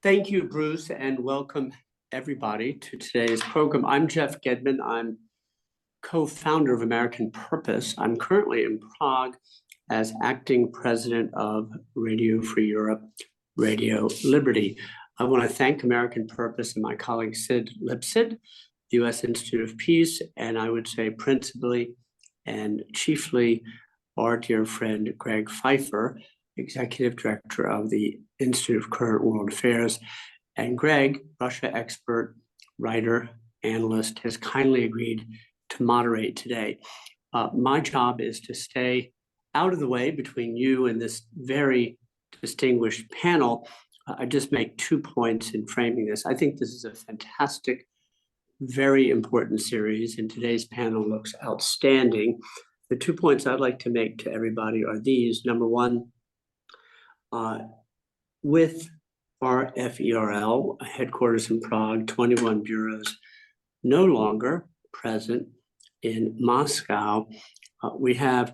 Thank you, Bruce, and welcome everybody to today's program. I'm Jeff Gedman. I'm co-founder of American Purpose. I'm currently in Prague as acting president of Radio Free Europe, Radio Liberty. I want to thank American Purpose and my colleague Sid Lipsid, the U.S. Institute of Peace, and I would say principally and chiefly our dear friend Greg Pfeiffer, executive director of the Institute of Current World Affairs. And Greg, Russia expert, writer, analyst, has kindly agreed to moderate today. My job is to stay out of the way between you and this very distinguished panel. I just make 2 points in framing this. I think this is a fantastic, very important series, and today's panel looks outstanding. The 2 points I'd like to make to everybody are these. Number one, with our FERL, headquarters in Prague, 21 bureaus no longer present in Moscow, we have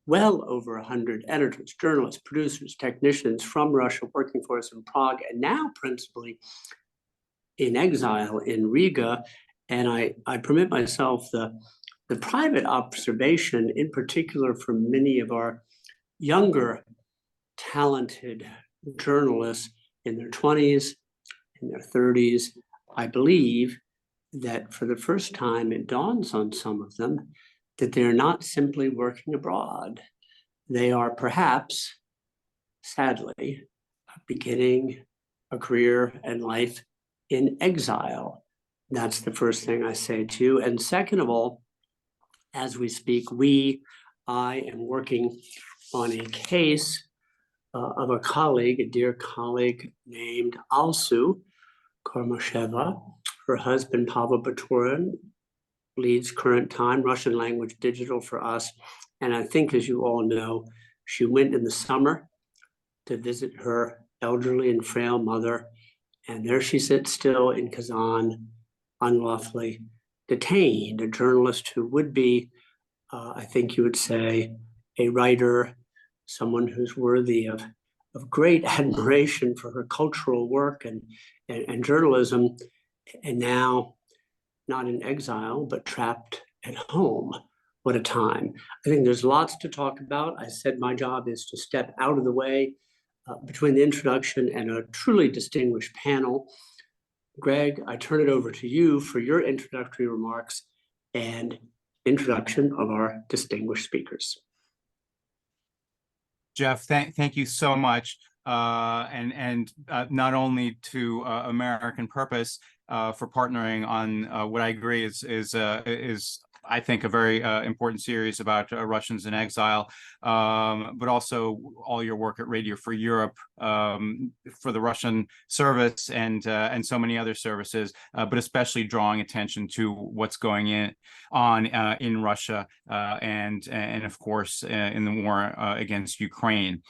well over 100 editors, journalists, producers, technicians from Russia working for us in Prague, and now principally in exile in Riga. And I permit myself the private observation, in particular from many of our younger, talented journalists in their 20s, in their 30s. I believe that for the first time, it dawns on some of them that they're not simply working abroad. They are perhaps, sadly, beginning a career and life in exile. That's the first thing I say to you. And second of all, as we speak, I am working on a case of a colleague, a dear colleague named Alsu Kormasheva. Her husband, Pavel Baturin, leads Current Time, Russian language digital for us. And I think, as you all know, she went in the summer to visit her elderly and frail mother. And there she sits still in Kazan, unlawfully detained, a journalist who would be, I think you would say, a writer, someone who's worthy of great admiration for her cultural work and journalism, and now not in exile, but trapped at home. What a time. I think there's lots to talk about. I said my job is to step out of the way between the introduction and a truly distinguished panel. Greg, I turn it over to you for your introductory remarks and introduction of our distinguished speakers. Jeff, thank you so much, and not only to American Purpose for partnering on what I agree is I think a very important series about Russians in exile, but also all your work at Radio Free Europe for the Russian service and so many other services, but especially drawing attention to what's going on in Russia and of course in the war against Ukraine.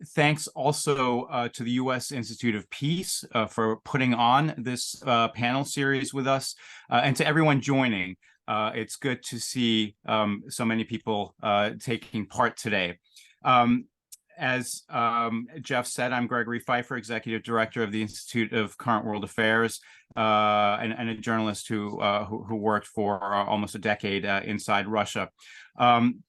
Thanks also to the U.S. Institute of Peace for putting on this panel series with us, and to everyone joining. It's good to see so many people taking part today. As Jeff said, I'm Gregory Pfeiffer, Executive Director of the Institute of Current World Affairs, and a journalist who worked for almost a decade inside Russia. And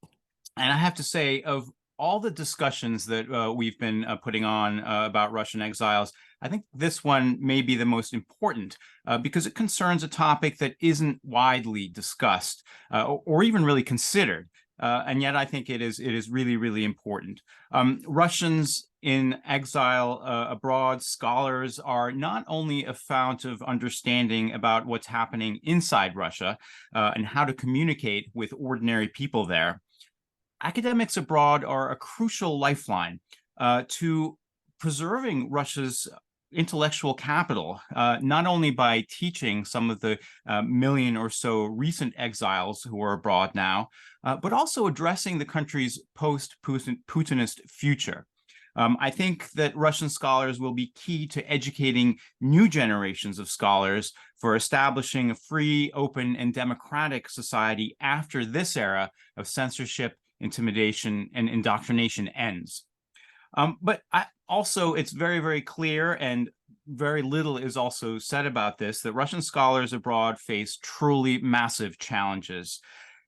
I have to say, of all the discussions that we've been putting on about Russian exiles, I think this one may be the most important because it concerns a topic that isn't widely discussed or even really considered. And yet I think it is really, really important. Russians in exile abroad, scholars, are not only a fount of understanding about what's happening inside Russia and how to communicate with ordinary people there. Academics abroad are a crucial lifeline to preserving Russia's intellectual capital, not only by teaching some of the million or so recent exiles who are abroad now, but also addressing the country's post-Putinist future. I think that Russian scholars will be key to educating new generations of scholars for establishing a free, open, and democratic society after this era of censorship, intimidation, and indoctrination ends. But also, it's very, very clear, and very little is also said about this, that Russian scholars abroad face truly massive challenges.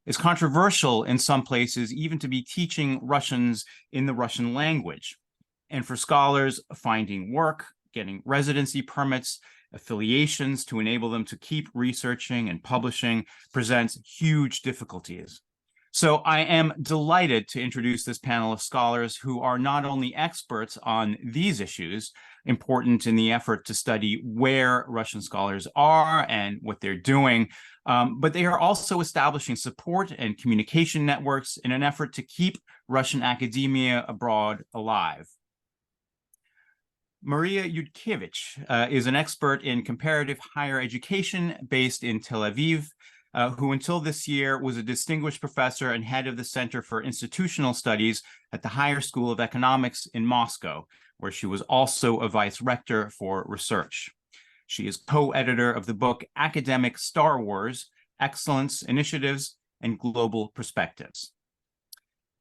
It's controversial in some places even to be teaching Russians in the Russian language. And for scholars, finding work, getting residency permits, affiliations to enable them to keep researching and publishing presents huge difficulties. So I am delighted to introduce this panel of scholars who are not only experts on these issues, important in the effort to study where Russian scholars are and what they're doing, but they are also establishing support and communication networks in an effort to keep Russian academia abroad alive. Maria Yudkevich is an expert in comparative higher education based in Tel Aviv, who until this year was a distinguished professor and head of the Center for Institutional Studies at the Higher School of Economics in Moscow, where she was also a vice rector for research. She is co-editor of the book Academic Star Wars: Excellence, Initiatives, and Global Perspectives.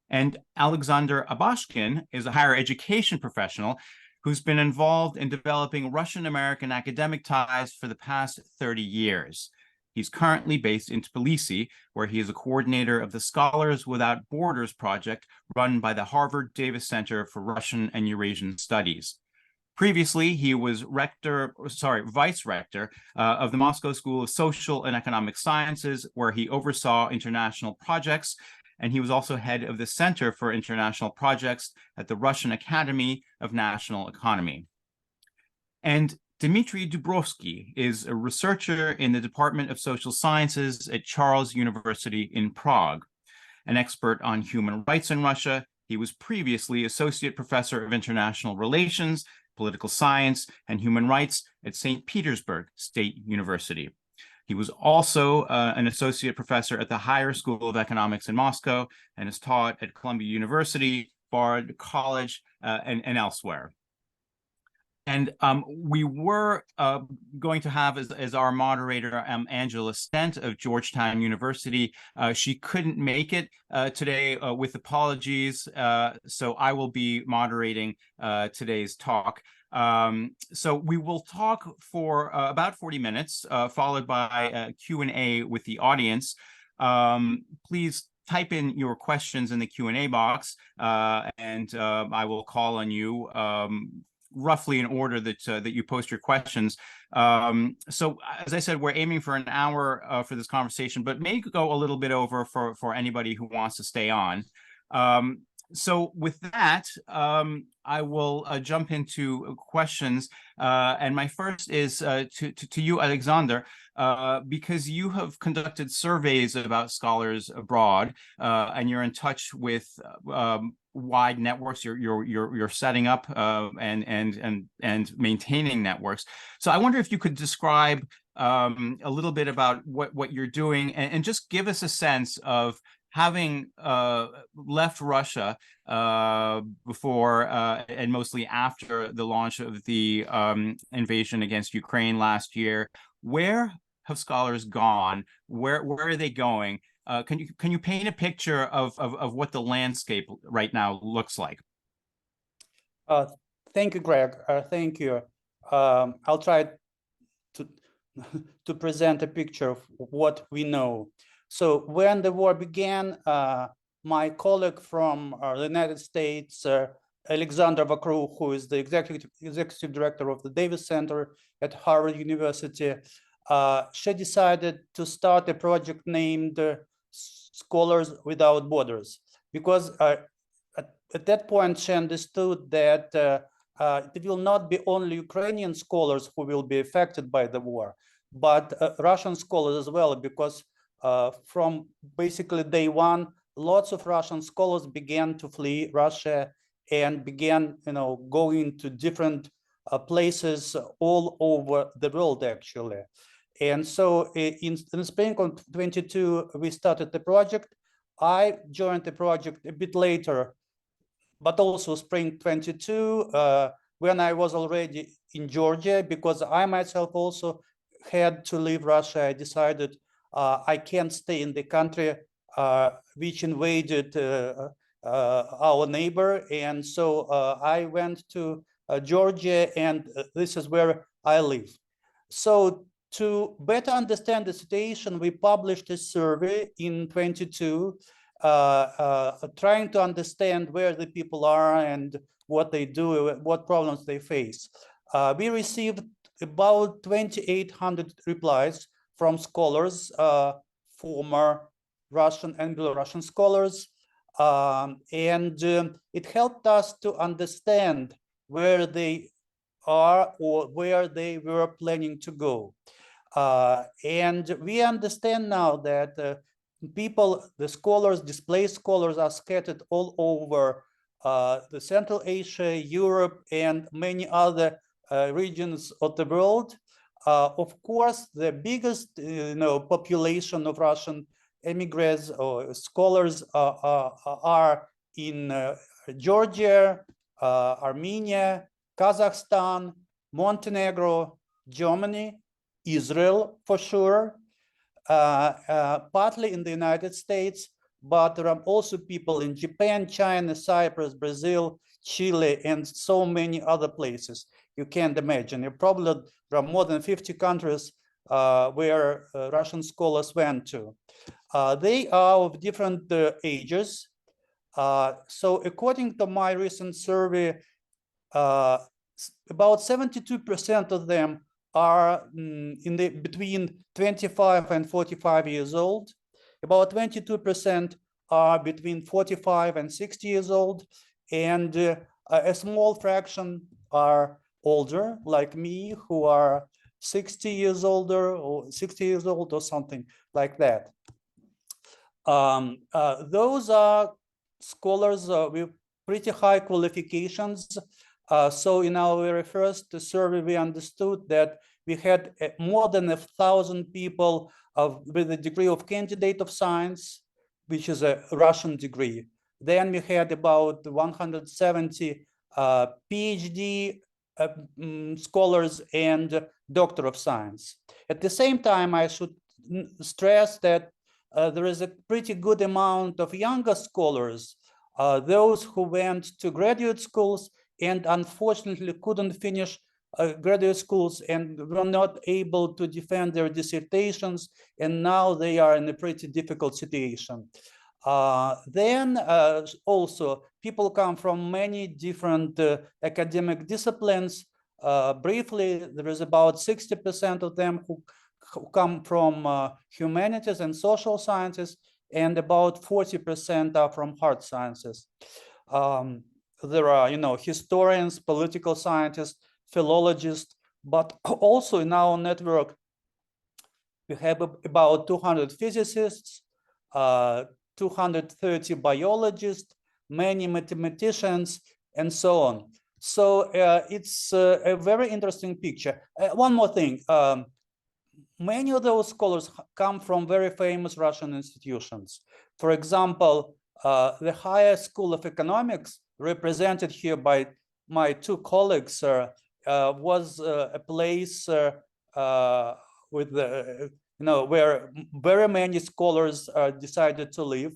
And Alexander Abashkin is a higher education professional who's been involved in developing Russian-American academic ties for the past 30 years. He's currently based in Tbilisi, where he is a coordinator of the Scholars Without Borders project run by the Harvard Davis Center for Russian and Eurasian Studies. Previously, he was vice rector of the Moscow School of Social and Economic Sciences, where he oversaw international projects, and he was also head of the Center for International Projects at the Russian Academy of National Economy. And Dmitry Dubrovsky is a researcher in the Department of Social Sciences at Charles University in Prague. An expert on human rights in Russia, he was previously Associate Professor of International Relations, Political Science, and Human Rights at St. Petersburg State University. He was also an associate professor at the Higher School of Economics in Moscow and has taught at Columbia University, Bard College, and elsewhere. And we were going to have as our moderator Angela Stent of Georgetown University. She couldn't make it today with apologies, so I will be moderating today's talk. So we will talk for about 40 minutes, followed by a Q&A with the audience. Please type in your questions in the Q&A box, and I will call on you roughly in order that you post your questions. So as I said, we're aiming for an hour for this conversation, but may go a little bit over for anybody who wants to stay on. So with that, I will jump into questions. And my first is to you, Alexander, because you have conducted surveys about scholars abroad, and you're in touch with wide networks. You're setting up and maintaining networks. So I wonder if you could describe a little bit about what you're doing, and just give us a sense of having left Russia before and mostly after the launch of the invasion against Ukraine last year. Where have scholars gone? Where are they going? Can you paint a picture of what the landscape right now looks like? Thank you, Greg. Thank you. I'll try to present a picture of what we know. So when the war began, my colleague from the United States, Alexander Vakru, who is the executive director of the Davis Center at Harvard University, she decided to start a project named Scholars Without Borders, because at that point she understood that it will not be only Ukrainian scholars who will be affected by the war, but Russian scholars as well, because from basically day one, lots of Russian scholars began to flee Russia and began, going to different places all over the world, actually. And so in spring of 22, we started the project. I joined the project a bit later, but also spring 22, when I was already in Georgia, because I myself also had to leave Russia. I decided I can't stay in the country which invaded our neighbor. And so I went to Georgia, and this is where I live. So to better understand the situation, we published a survey in 22, trying to understand where the people are and what they do, what problems they face. We received about 2,800 replies from scholars, former Russian and Belarusian scholars, and it helped us to understand where they are or where they were planning to go. And we understand now that people, the scholars, displaced scholars, are scattered all over the Central Asia, Europe, and many other regions of the world. Of course, the biggest population of Russian immigrants or scholars are in Georgia, Armenia, Kazakhstan, Montenegro, Germany, Israel for sure, partly in the United States, but there are also people in Japan, China, Cyprus, Brazil, Chile, and so many other places you can't imagine. You probably, there are more than 50 countries where Russian scholars went to. They are of different ages. So according to my recent survey, about 72% of them are between 25 and 45 years old. About 22% are between 45 and 60 years old, and a small fraction are older, like me, who are 60 years older or 60 years old or something like that. Those are scholars with pretty high qualifications. So in our very first survey, we understood that we had more than 1,000 people with a degree of candidate of science, which is a Russian degree. Then we had about 170 PhD scholars and doctor of science. At the same time, I should stress that there is a pretty good amount of younger scholars, those who went to graduate schools and unfortunately couldn't finish graduate schools and were not able to defend their dissertations, and now they are in a pretty difficult situation. Then also people come from many different academic disciplines. Briefly, there is about 60% of them who come from humanities and social sciences, and about 40% are from hard sciences. There are, historians, political scientists, philologists, but also in our network, we have about 200 physicists, 230 biologists, many mathematicians, and so on. So it's a very interesting picture. One more thing. Many of those scholars come from very famous Russian institutions. For example, the Higher School of Economics, represented here by my two colleagues, was a place with where very many scholars decided to live,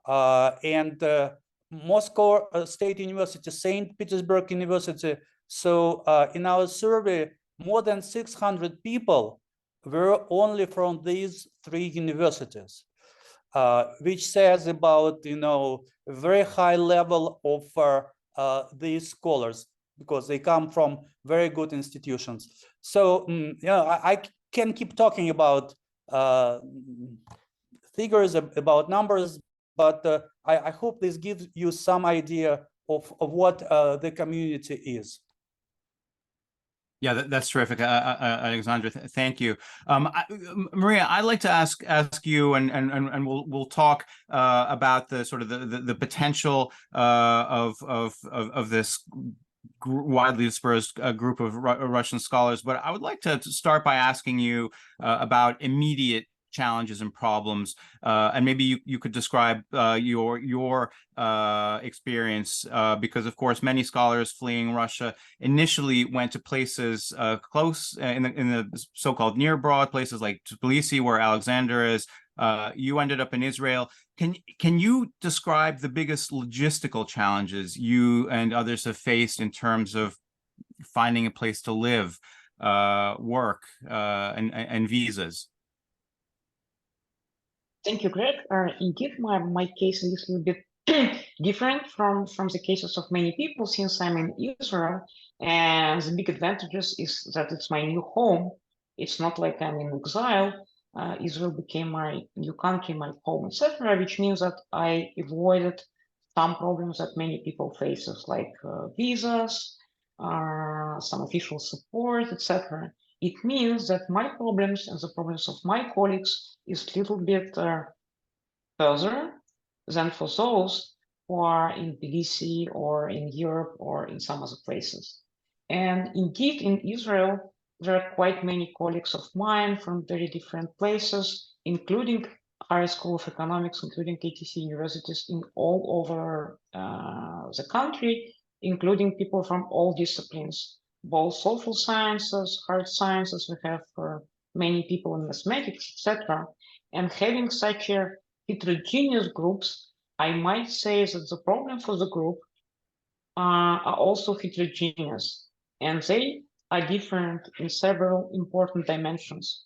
and Moscow State University, St. Petersburg University. So in our survey, more than 600 people were only from these three universities, which says about a very high level of these scholars, because they come from very good institutions. So I can keep talking about figures, about numbers, but I hope this gives you some idea of what the community is. Yeah, that's terrific, Alexandra. Thank you, Maria. I'd like to ask you, and we'll talk about the sort of the potential of this widely dispersed group of Russian scholars. But I would like to start by asking you about immediate challenges and problems, and maybe you could describe your experience, because of course many scholars fleeing Russia initially went to places close in the so-called near abroad, places like Tbilisi, where Alexander is, You ended up in Israel. Can you describe the biggest logistical challenges you and others have faced in terms of finding a place to live, work, and visas? Thank you, Greg. Indeed, my case is a little bit different from the cases of many people since I'm in Israel. And the big advantages is that it's my new home. It's not like I'm in exile. Israel became my new country, my home, etc., which means that I avoided some problems that many people faces, like visas, some official support, etc. It means that my problems and the problems of my colleagues is a little bit further than for those who are in Tbilisi or in Europe or in some other places. And indeed, in Israel, there are quite many colleagues of mine from very different places, including Higher School of Economics, including KTC universities in all over the country, including people from all disciplines, both social sciences, hard sciences. We have many people in mathematics, etc. And having such a heterogeneous groups, I might say that the problem for the group are also heterogeneous, and they are different in several important dimensions.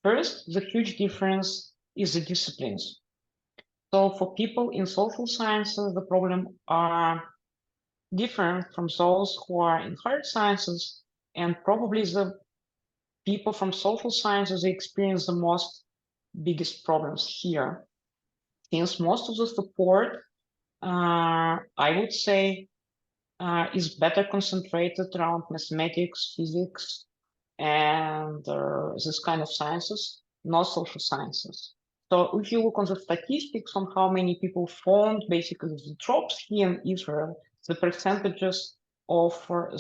First, the huge difference is the disciplines. So for people in social sciences, the problem are different from those who are in hard sciences, and probably the people from social sciences, they experience the biggest problems here. Since most of the support, I would say, is better concentrated around mathematics, physics, and this kind of sciences, not social sciences. So if you look on the statistics on how many people found basically the jobs here in Israel, the percentages of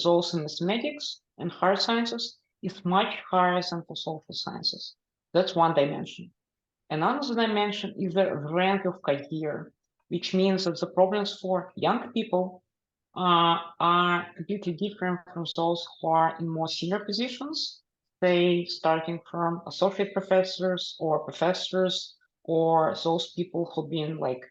those in mathematics and hard sciences is much higher than for social sciences. That's one dimension. Another dimension is the rank of career, which means that the problems for young people are completely different from those who are in more senior positions, say starting from associate professors or those people who've been like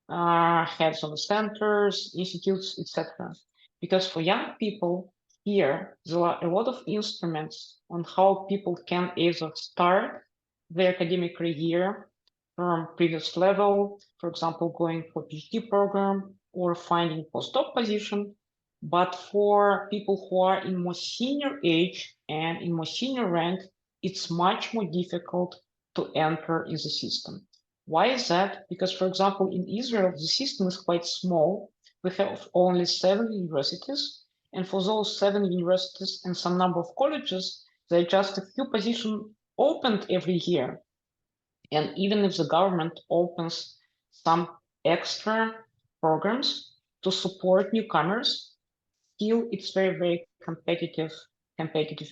heads of centers, institutes, etc. Because for young people here, there are a lot of instruments on how people can either start their academic career from previous level, for example, going for PhD program or finding postdoc position. But for people who are in more senior age and in more senior rank, it's much more difficult to enter in the system. Why is that? Because, for example, in Israel, the system is quite small. We have only 7 universities. And for those 7 universities and some number of colleges, there are just a few positions opened every year. And even if the government opens some extra programs to support newcomers, still it's very, very competitive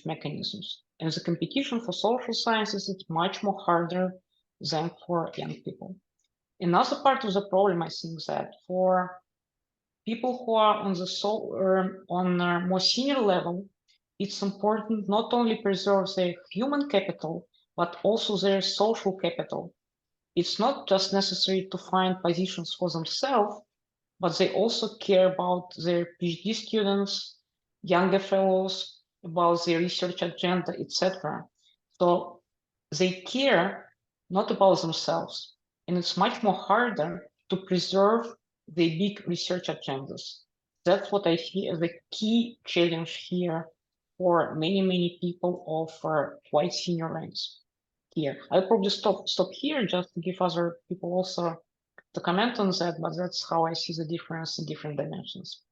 mechanisms. And the competition for social sciences is much more harder than for young people. Another part of the problem, I think, that for people who are on the more senior level, it's important not only preserve their human capital, but also their social capital. It's not just necessary to find positions for themselves, but they also care about their PhD students, younger fellows, about their research agenda, etc. So they care not about themselves, and it's much more harder to preserve the big research agendas. That's what I see as a key challenge here for many, many people of quite senior ranks here. I'll probably stop here just to give other people also to comment on that, but that's how I see the difference in different dimensions.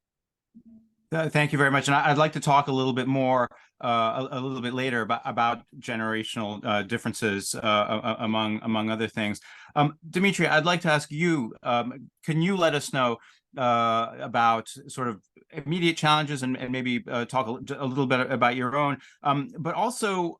Thank you very much. And I'd like to talk a little bit more, a little bit later about generational differences among other things. Dmitry, I'd like to ask you, can you let us know about sort of immediate challenges and maybe talk a little bit about your own, but also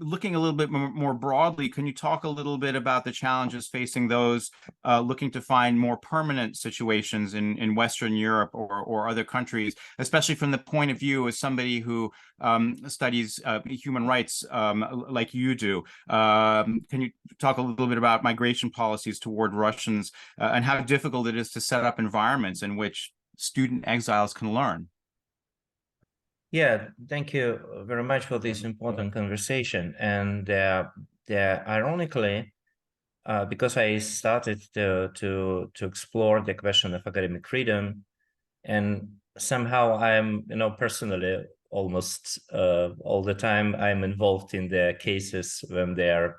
looking a little bit more broadly, can you talk a little bit about the challenges facing those looking to find more permanent situations in Western Europe or other countries, especially from the point of view as somebody who studies human rights like you do? Can you talk a little bit about migration policies toward Russians and how difficult it is to set up environments in which student exiles can learn? Yeah, thank you very much for this important conversation. And ironically, because I started to explore the question of academic freedom, and somehow I'm, personally, almost all the time, I'm involved in the cases when they are,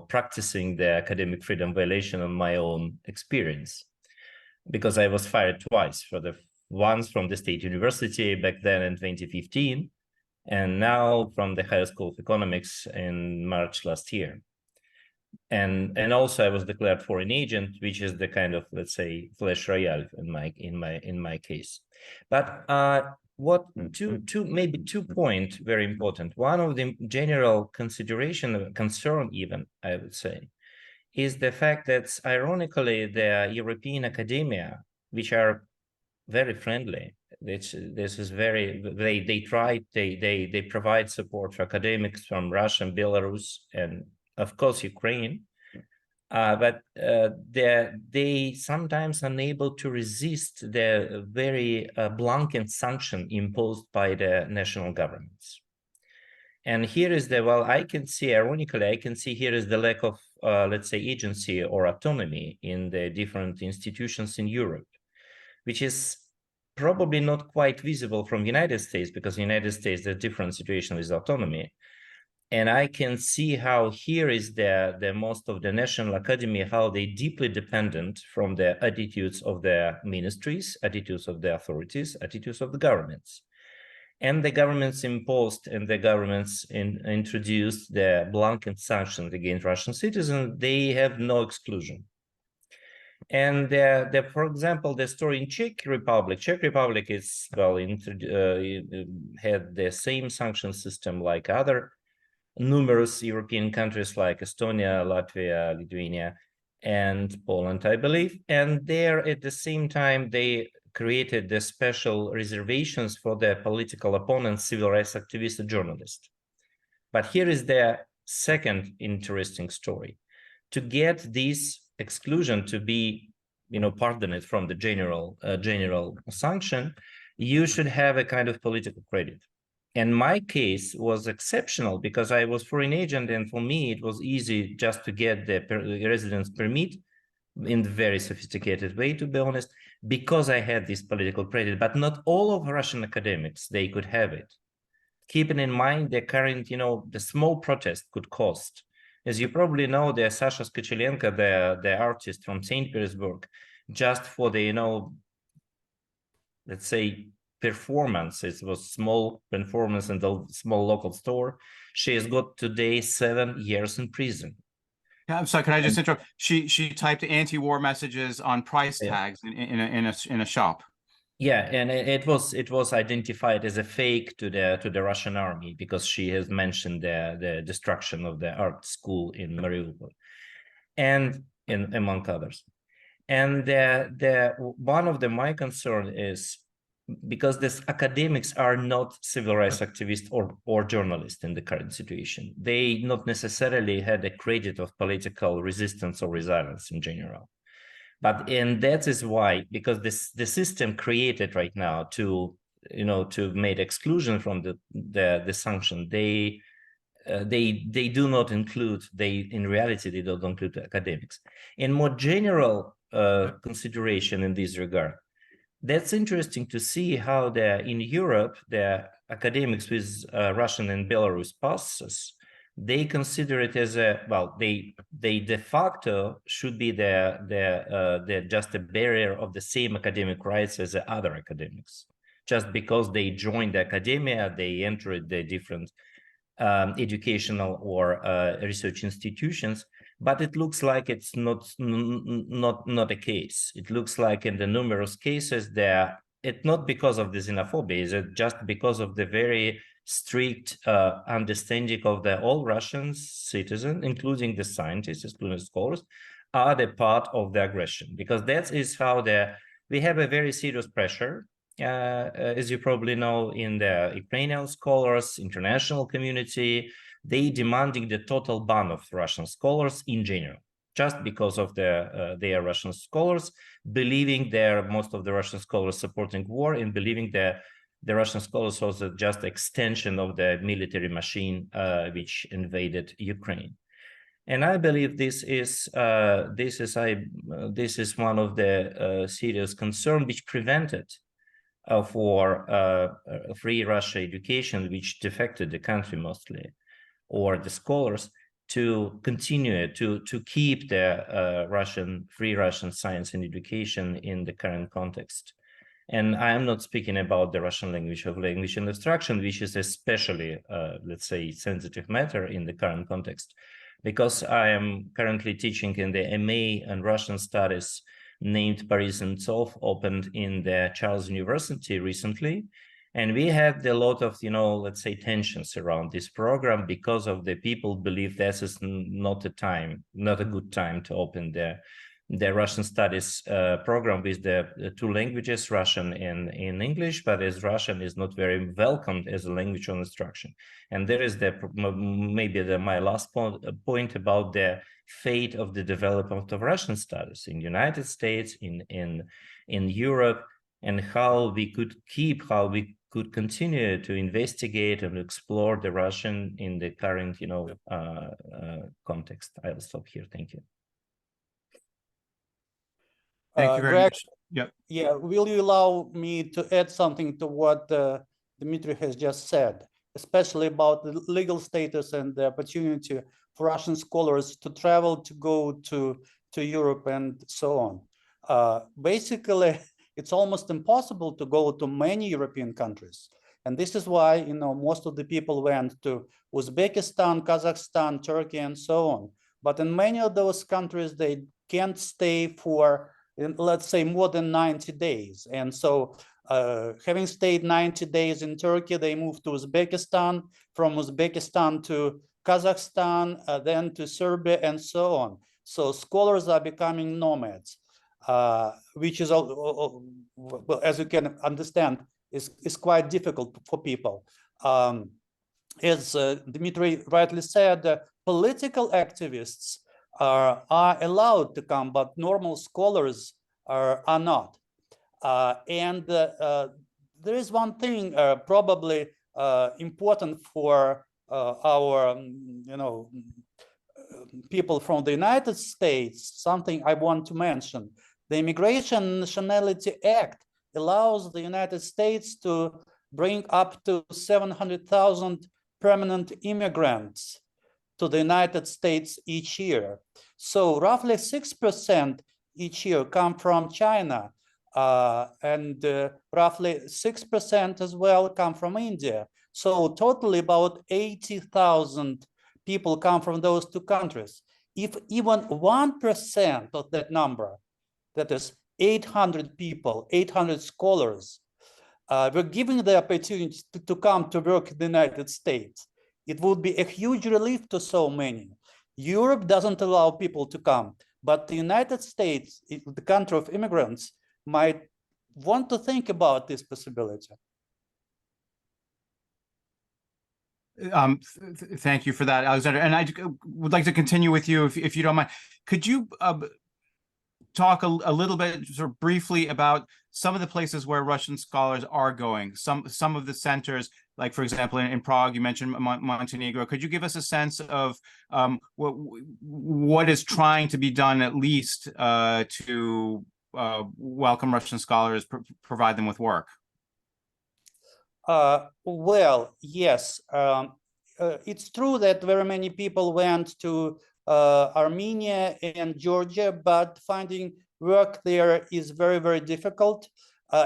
practicing the academic freedom violation on my own experience, because I was fired twice, once from the State University back then in 2015, and now from the Higher School of Economics in March last year. And also I was declared foreign agent, which is the kind of, let's say, flash royale in my case. But maybe 2 points very important. One of the general concern even, I would say, is the fact that ironically the European academia, which are very friendly, this is very, they provide support for academics from Russia and Belarus and of course Ukraine, but they sometimes unable to resist the very blanket sanction imposed by the national governments. And here is I can see, ironically, here is the lack of, let's say, agency or autonomy in the different institutions in Europe, which is probably not quite visible from the United States, because in the United States, there's a different situation with autonomy. And I can see how here is the most of the national academy, how they deeply dependent from the attitudes of the ministries, attitudes of the authorities, attitudes of the governments. And the governments imposed and the governments introduced the blanket sanctions against Russian citizens. They have no exclusion. And for example, the story in Czech Republic is, had the same sanction system like other numerous European countries like Estonia, Latvia, Lithuania, and Poland, I believe. And there at the same time, they created the special reservations for the political opponents, civil rights activists, and journalists. But here is the second interesting story. To get this exclusion to be, pardoned from the general sanction, you should have a kind of political credit. And my case was exceptional because I was foreign agent, and for me it was easy just to get the residence permit in a very sophisticated way, to be honest, because I had this political credit. But not all of Russian academics, they could have it. Keeping in mind the current, the small protest could cost. As you probably know, the Sasha Skochelenko, the artist from St. Petersburg, just for the, let's say, performance, it was small performance in the small local store, she has got today 7 years in prison. I'm sorry, can I just interrupt? She typed anti-war messages on price tags in a shop. Yeah, and it was identified as a fake to the Russian army because she has mentioned the destruction of the art school in Mariupol, and among others. And one of my concern is because these academics are not civil rights activists or journalists in the current situation. They not necessarily had a credit of political resistance or resilience in general. And that is why, because the system created right now to make exclusion from the sanction, they do not include, in reality they don't include academics. In more general consideration in this regard, that's interesting to see how in Europe the academics with Russian and Belarus passes, they consider it as they de facto should be just a barrier of the same academic rights as the other academics, just because they joined the academia, they entered the different educational or research institutions. But it looks like it's not a case. It looks like in the numerous cases it's not because of the xenophobia, it's just because of the very strict understanding of the all Russian citizens, including the scientists, including scholars, are the part of the aggression, because that is how we have a very serious pressure, as you probably know, in the Ukrainian scholars, international community. They demanding the total ban of Russian scholars in general, just because of they are Russian scholars, believing most of the Russian scholars supporting war, and believing that the Russian scholars also just extension of the military machine which invaded Ukraine. And I believe this is one of the serious concern which prevented for free Russia education, which defected the country mostly, or the scholars, to continue to keep the free Russian science and education in the current context. And I am not speaking about the Russian language and instruction, which is especially, let's say, sensitive matter in the current context, because I am currently teaching in the MA and Russian Studies named Boris Nemtsov, opened in the Charles University recently. And we had a lot of, let's say, tensions around this program, because of the people believe this is not a good time to open the Russian Studies program with the two languages, Russian and in English, but as Russian is not very welcomed as a language of instruction. And there is my last point about the fate of the development of Russian studies in the United States, in Europe, and how we could continue to investigate and explore the Russian in the current, context. I will stop here. Thank you. Thank you very Greg, much. Yep. Yeah, will you allow me to add something to what Dmitry has just said, especially about the legal status and the opportunity for Russian scholars to travel, to go to Europe and so on. Basically, it's almost impossible to go to many European countries. And this is why, most of the people went to Uzbekistan, Kazakhstan, Turkey, and so on. But in many of those countries, they can't stay for, let's say, more than 90 days. And so having stayed 90 days in Turkey, they moved to Uzbekistan, from Uzbekistan to Kazakhstan, then to Serbia, and so on. So scholars are becoming nomads, which is, well, as you can understand, is quite difficult for people. As Dmitry rightly said, political activists are allowed to come, but normal scholars are not. And there is one thing probably important for our, people from the United States, something I want to mention. The Immigration and Nationality Act allows the United States to bring up to 700,000 permanent immigrants to the United States each year. So roughly 6% each year come from China, and roughly 6% as well come from India. So totally about 80,000 people come from those two countries. If even 1% of that number, that is 800 people, 800 scholars, were given the opportunity to come to work in the United States, it would be a huge relief to so many. Europe doesn't allow people to come, but the United States, the country of immigrants, might want to think about this possibility. Thank you for that, Alexander. And I would like to continue with you, if you don't mind. Could you talk a little bit, sort of briefly, about some of the places where Russian scholars are going? Some of the centers, like for example in Prague, you mentioned Montenegro. Could you give us a sense of what is trying to be done, at least to welcome Russian scholars, provide them with work? Well, yes, it's true that very many people went to Armenia and Georgia, but finding work there is very, very difficult.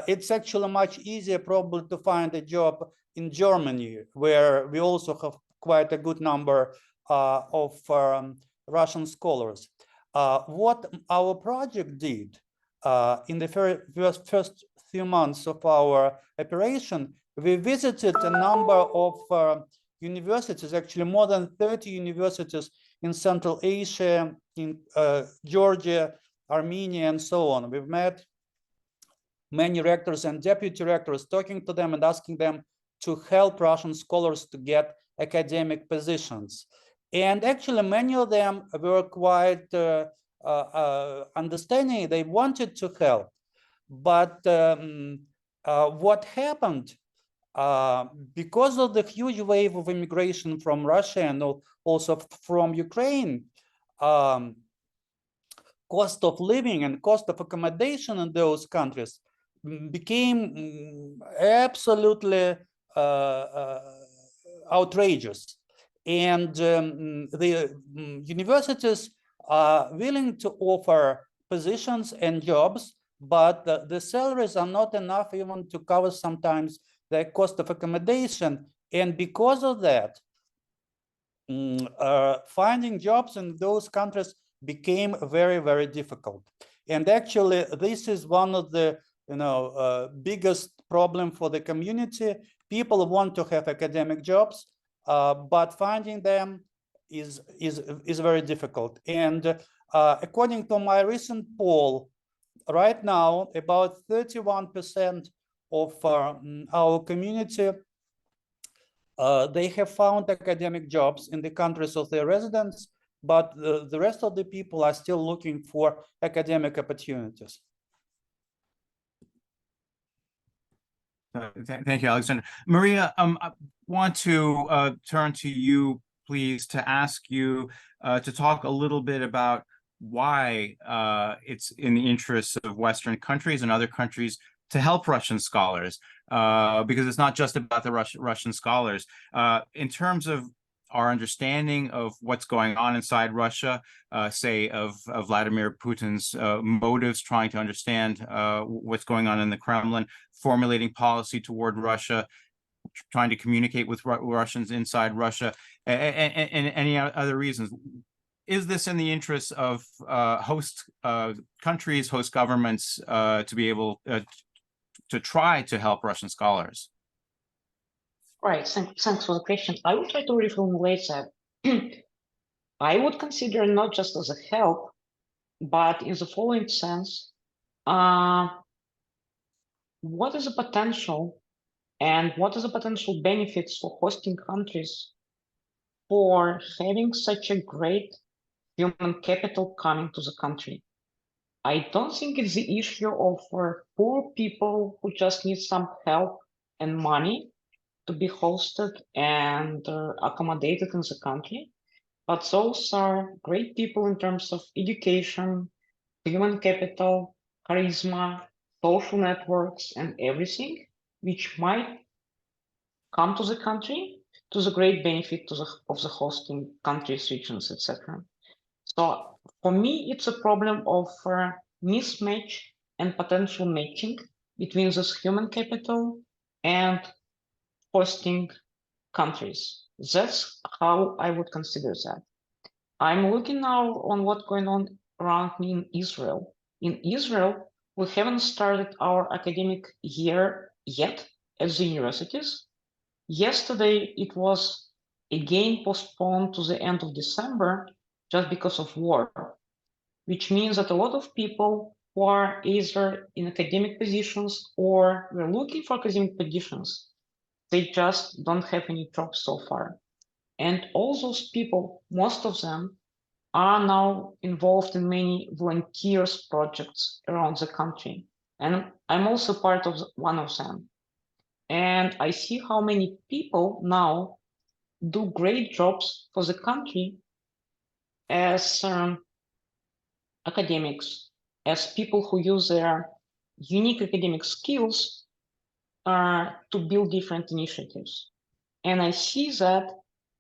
It's actually much easier probably to find a job in Germany, where we also have quite a good number of Russian scholars. What our project did in the first few months of our operation, We visited a number of universities, actually more than 30 universities in Central Asia, in Georgia, Armenia, and so on. We've met many rectors and deputy rectors, talking to them and asking them to help Russian scholars to get academic positions. And actually, many of them were quite understanding. They wanted to help. But what happened, because of the huge wave of immigration from Russia and also from Ukraine, cost of living and cost of accommodation in those countries became absolutely outrageous. And the universities are willing to offer positions and jobs, but the salaries are not enough even to cover sometimes the cost of accommodation. And because of that, finding jobs in those countries became very, very difficult. And actually, this is one of the biggest problem for the community. People want to have academic jobs, but finding them is very difficult. And according to my recent poll, right now, about 31% of our community, they have found academic jobs in the countries of their residence, but the rest of the people are still looking for academic opportunities. Thank you, Alexander. Maria, I want to turn to you, please, to ask you to talk a little bit about why it's in the interests of Western countries and other countries to help Russian scholars, because it's not just about the Russian scholars. In terms of our understanding of what's going on inside Russia, say of Vladimir Putin's motives, trying to understand what's going on in the Kremlin, formulating policy toward Russia, trying to communicate with Russians inside Russia, and any other reasons. Is this in the interests of host countries, host governments, to be able to try to help Russian scholars? Right, thanks for the question. I will try to reformulate that. I would consider not just as a help, but in the following sense, what is the potential and what is the potential benefits for hosting countries for having such a great human capital coming to the country? I don't think it's the issue of poor people who just need some help and money to be hosted and accommodated in the country, but those are great people in terms of education, human capital, charisma, social networks, and everything, which might come to the country to the great benefit of the hosting countries, regions, etc. So for me, it's a problem of mismatch and potential matching between this human capital and hosting countries. That's how I would consider that. I'm looking now on what's going on around me in Israel. In Israel, we haven't started our academic year yet at the universities. Yesterday, it was again postponed to the end of December just because of war, which means that a lot of people who are either in academic positions or were looking for academic positions, they just don't have any jobs so far. And all those people, most of them, are now involved in many volunteers projects around the country. And I'm also part of one of them. And I see how many people now do great jobs for the country as academics, as people who use their unique academic skills to build different initiatives. And I see that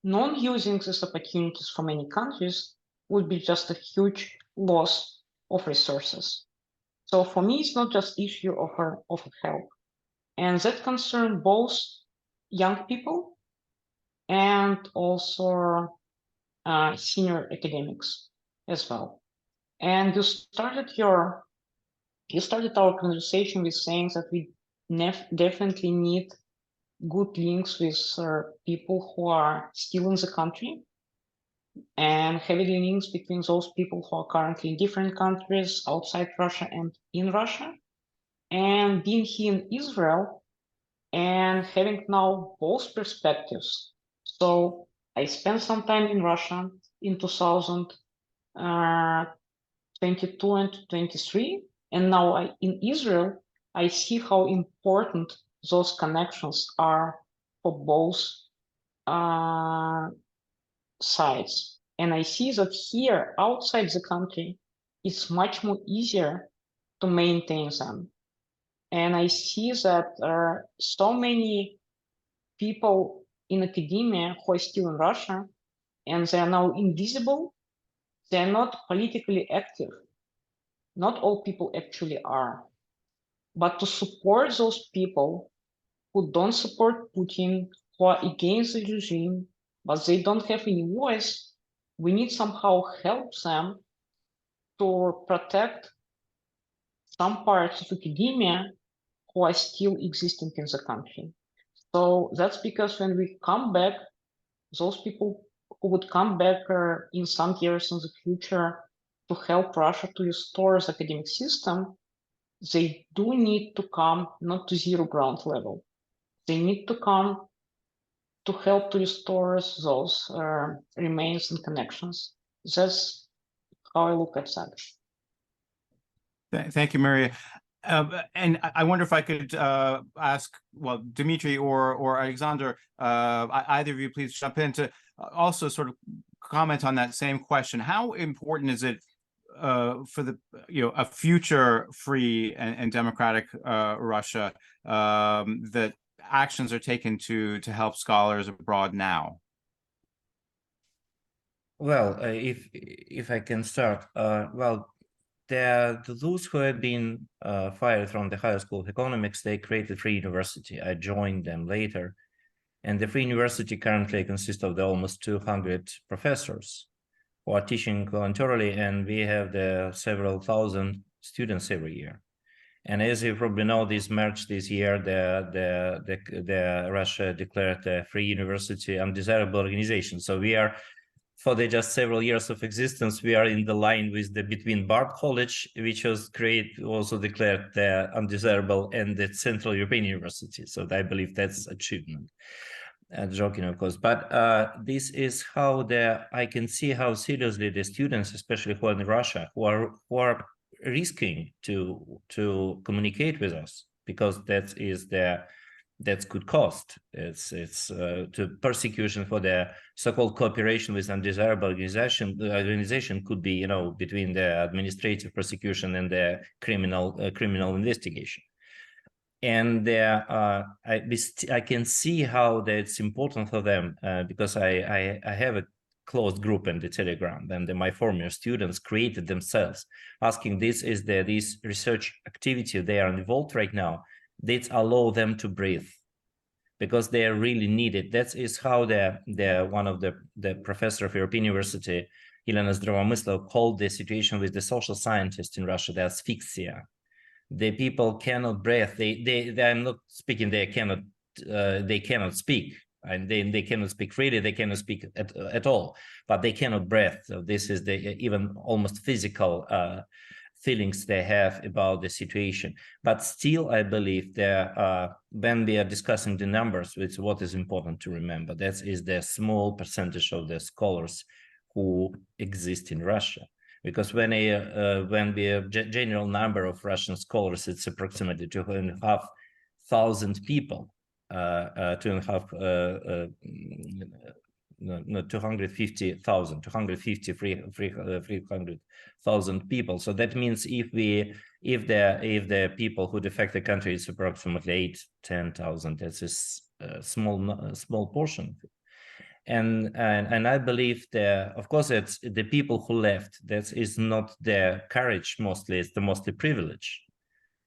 non-using these opportunities for many countries would be just a huge loss of resources. So for me, it's not just issue of help. And that concerns both young people and also senior academics as well. And you started our conversation with saying that we definitely need good links with people who are still in the country, and heavily links between those people who are currently in different countries outside Russia and in Russia. And being here in Israel and having now both perspectives. So I spent some time in Russia in 2022 and 23, and now in Israel, I see how important those connections are for both sides. And I see that here, outside the country, it's much more easier to maintain them. And I see that so many people in academia who are still in Russia, and they are now invisible, they are not politically active. Not all people actually are. But to support those people who don't support Putin, who are against the regime, but they don't have any voice, we need somehow help them to protect some parts of academia who are still existing in the country. So that's because when we come back, those people who would come back in some years in the future to help Russia to restore the academic system, they do need to come not to zero ground level. They need to come to help to restore those remains and connections. That's how I look at that. Thank you, Maria. And I wonder if I could ask, well, Dmitry or Alexander, either of you please jump in to also sort of comment on that same question. How important is it for the a future free and democratic Russia that actions are taken to help scholars abroad now? Well, if I can start, well, those who have been fired from the Higher School of Economics, they created Free University. I joined them later. And the Free University currently consists of almost 200 professors who are teaching voluntarily, and we have several thousand students every year. And as you probably know, this March this year, the Russia declared the Free University undesirable organization. So we are, for the just several years of existence, we are in the line with between Bard College, which was also declared the undesirable, and the Central European University. So I believe that's achievement. Joking, of course, but this is how I can see how seriously the students, especially who are in Russia, who are risking to communicate with us, because that's good cost. It's to persecution for the so-called cooperation with undesirable organization. The organization could be, between the administrative persecution and the criminal investigation. And I can see how it's important for them, because I have a closed group in the Telegram, and my former students created themselves, asking this research activity they are involved right now, that allow them to breathe, because they are really needed. That is how one of the professor of European University, Elena Zdravomyslov, called the situation with the social scientists in Russia, the asphyxia. The people cannot breathe. I'm not speaking. They cannot speak, and they cannot speak freely. They cannot speak at all. But they cannot breathe. So this is even almost physical feelings they have about the situation. But still, I believe that when we are discussing the numbers, it's what is important to remember. That is the small percentage of the scholars who exist in Russia. Because when the general number of Russian scholars, it's approximately 2,500 people, 250,000, 300,000 people. So that means if the people who defect the country is approximately 8,000-10,000, that's a small portion. And I believe of course, it's the people who left, that is not their courage mostly, it's the mostly privilege.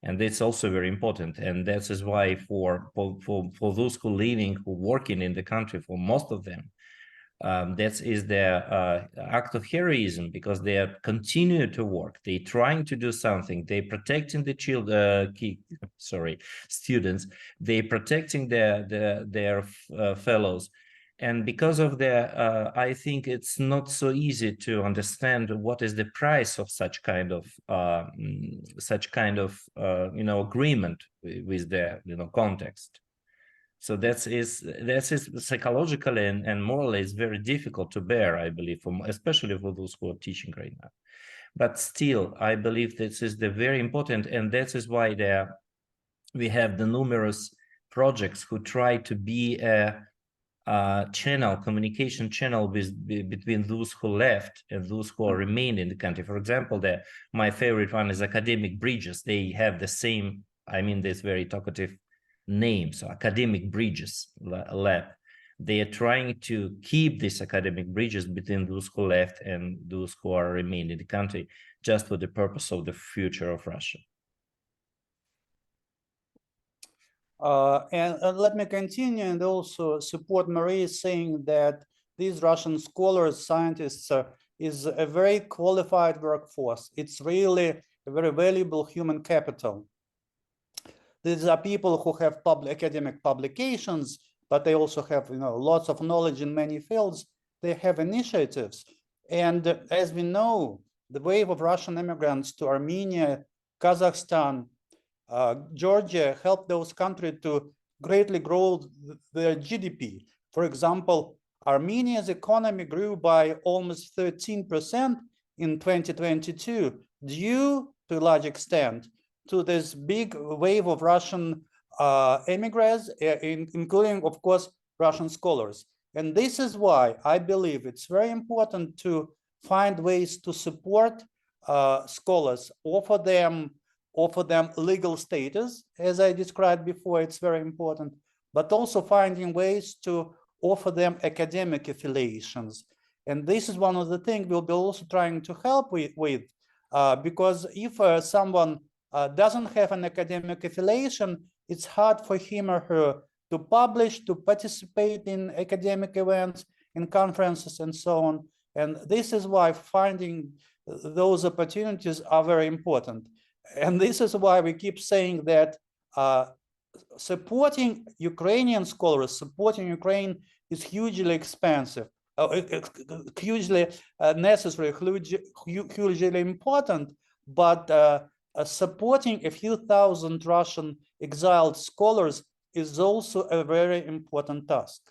And that's also very important. And that is why for those who living, who working in the country, for most of them, That is their act of heroism, because they are continue to work. They trying to do something. They protecting the students. They protecting their fellows, and because of their, I think it's not so easy to understand what is the price of such kind of agreement with the context. So that is psychologically and morally is very difficult to bear, I believe, especially for those who are teaching right now. But still, I believe this is the very important, and that is why we have the numerous projects who try to be a communication channel between those who left and those who are remained in the country. For example, my favorite one is Academic Bridges. They have the same, this very talkative name, so Academic Bridges Lab. They are trying to keep these academic bridges between those who left and those who are remained in the country, just for the purpose of the future of Russia. And let me continue and also support Marie saying that these Russian scholars, scientists, is a very qualified workforce. It's really a very valuable human capital. These are people who have academic publications, but they also have lots of knowledge in many fields. They have initiatives. And as we know, the wave of Russian immigrants to Armenia, Kazakhstan, Georgia helped those countries to greatly grow their GDP. For example, Armenia's economy grew by almost 13% in 2022, due to a large extent to this big wave of Russian immigrants, including, of course, Russian scholars. And this is why I believe it's very important to find ways to support scholars, offer them legal status, as I described before. It's very important, but also finding ways to offer them academic affiliations. And this is one of the things we'll be also trying to help with because if someone doesn't have an academic affiliation, it's hard for him or her to publish, to participate in academic events, in conferences, and so on. And this is why finding those opportunities are very important. And this is why we keep saying that supporting Ukrainian scholars, supporting Ukraine is hugely expensive, hugely necessary, hugely important, but supporting a few thousand Russian exiled scholars is also a very important task.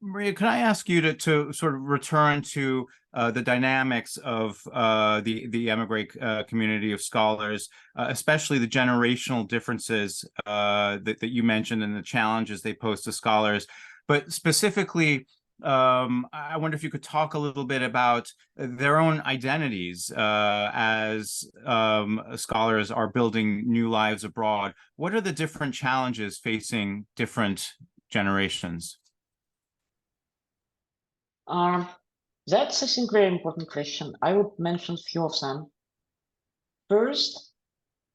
Maria, can I ask you to sort of return to the dynamics of the emigre community of scholars, especially the generational differences that you mentioned and the challenges they pose to scholars, but specifically, I wonder if you could talk a little bit about their own identities as scholars are building new lives abroad. What are the different challenges facing different generations? That's, I think, very important question. I would mention a few of them. First,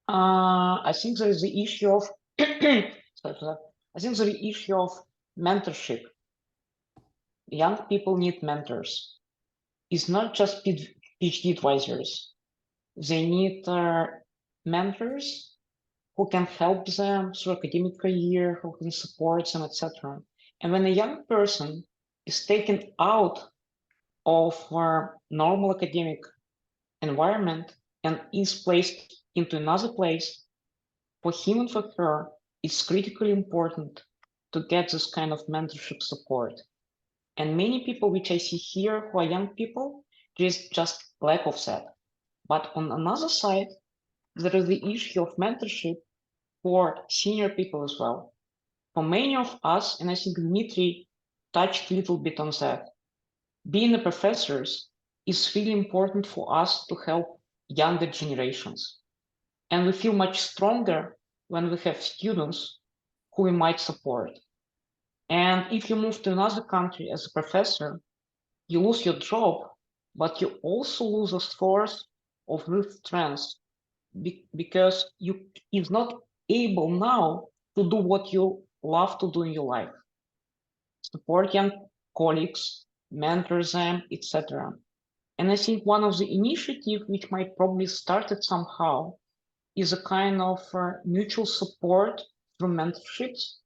I think there is the issue of sorry for that. I think there is the issue of mentorship. Young people need mentors. It's not just PhD advisors. They need mentors who can help them through academic career, who can support them, etc. And when a young person is taken out of normal academic environment and is placed into another place, for him and for her, it's critically important to get this kind of mentorship support. And many people which I see here who are young people, there's just lack of that. But on another side, there is the issue of mentorship for senior people as well. For many of us, and I think Dmitry touched a little bit on that, being the professors is really important for us to help younger generations. And we feel much stronger when we have students who we might support. And if you move to another country as a professor, you lose your job, but you also lose a source of this strength because you is not able now to do what you love to do in your life. Support young colleagues, mentor them, etc. And I think one of the initiatives which might probably start it somehow is a kind of mutual support through mentorships,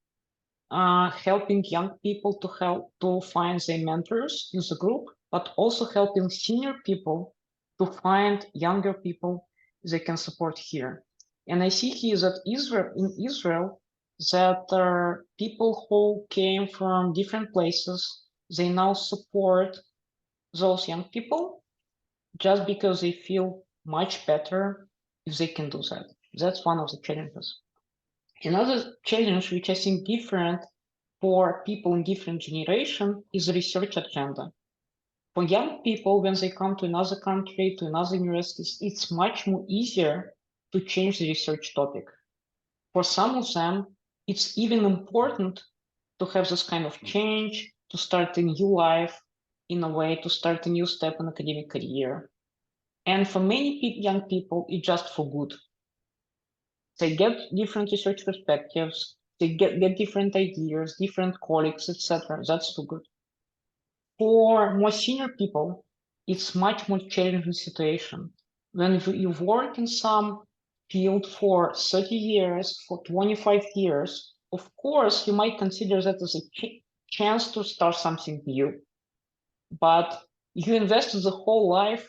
helping young people to help to find their mentors in the group, but also helping senior people to find younger people they can support here. And I see here that in Israel, that people who came from different places, they now support those young people just because they feel much better if they can do that. That's one of the challenges. Another challenge, which I think different for people in different generation, is the research agenda. For young people, when they come to another country, to another universities, it's much more easier to change the research topic. For some of them, it's even important to have this kind of change, to start a new life, in a way, to start a new step in academic career. And for many young people, it's just for good. They get different research perspectives, they get different ideas, different colleagues, etc. That's too good. For more senior people, it's much more challenging situation. When you work in some field for 30 years, for 25 years, of course, you might consider that as a chance to start something new. But you invested the whole life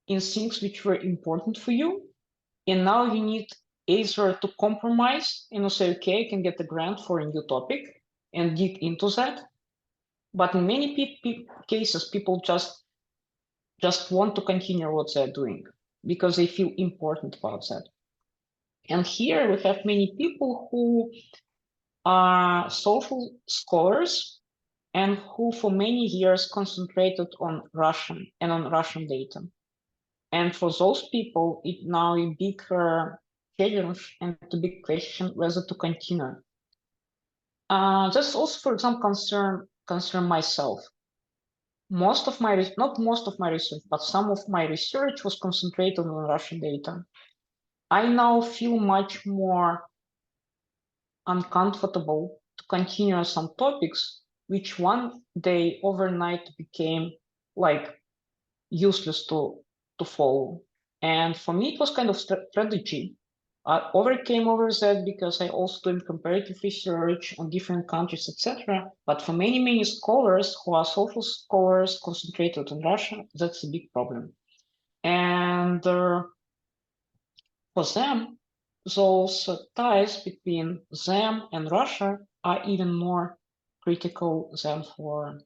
in things which were important for you, and now you need either to compromise and say, okay, I can get a grant for a new topic and dig into that. But in many cases, people just want to continue what they're doing because they feel important about that. And here we have many people who are social scholars and who for many years concentrated on Russian and on Russian data. And for those people, it now a big challenge and a big question whether to continue. That's also, for example, concern myself. Not most of my research, but some of my research was concentrated on Russian data. I now feel much more uncomfortable to continue on some topics which one day overnight became like useless to follow. And for me, it was kind of strategy. I overcame over that because I also doing comparative research on different countries, etc. But for many scholars who are social scholars concentrated on Russia, that's a big problem. And for them, those ties between them and Russia are even more critical than for